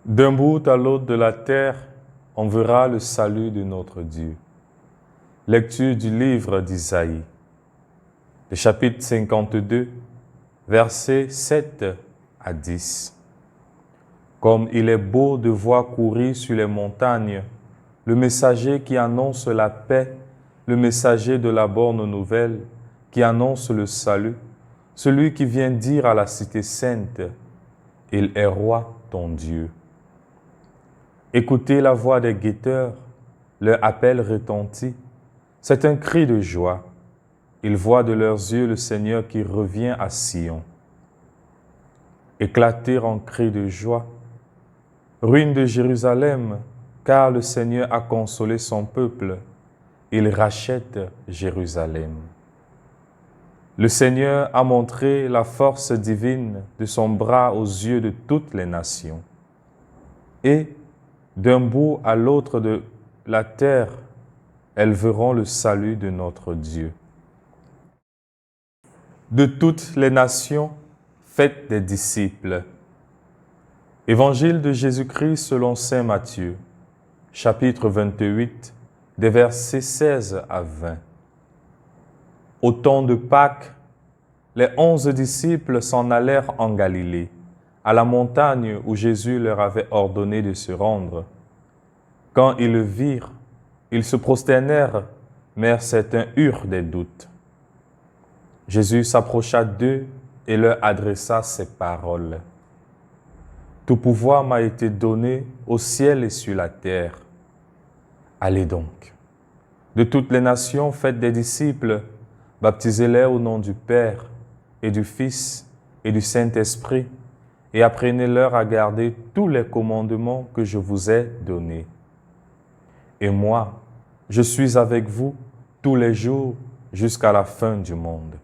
D'un bout à l'autre de la terre, on verra le salut de notre Dieu. Lecture du livre d'Isaïe, le chapitre 52, versets 7 à 10. Comme il est beau de voir courir sur les montagnes le messager qui annonce la paix, le messager de la bonne nouvelle, qui annonce le salut, celui qui vient dire à la cité sainte, « Il est roi ton Dieu ». Écoutez la voix des guetteurs, leur appel retentit. C'est un cri de joie. Ils voient de leurs yeux le Seigneur qui revient à Sion. Éclater en cris de joie. Ruine de Jérusalem, car le Seigneur a consolé son peuple. Il rachète Jérusalem. Le Seigneur a montré la force divine de son bras aux yeux de toutes les nations. Et d'un bout à l'autre de la terre, elles verront le salut de notre Dieu. De toutes les nations, faites des disciples. Évangile de Jésus-Christ selon saint Matthieu, chapitre 28, des versets 16 à 20. Au temps de Pâques, les 11 disciples s'en allèrent en Galilée, à la montagne où Jésus leur avait ordonné de se rendre. Quand ils le virent, ils se prosternèrent, mais certains eurent des doutes. Jésus s'approcha d'eux et leur adressa ces paroles. « Tout pouvoir m'a été donné au ciel et sur la terre. Allez donc. De toutes les nations, faites des disciples, baptisez-les au nom du Père et du Fils et du Saint-Esprit, et apprenez-leur à garder tous les commandements que je vous ai donnés. Et moi, je suis avec vous tous les jours jusqu'à la fin du monde. »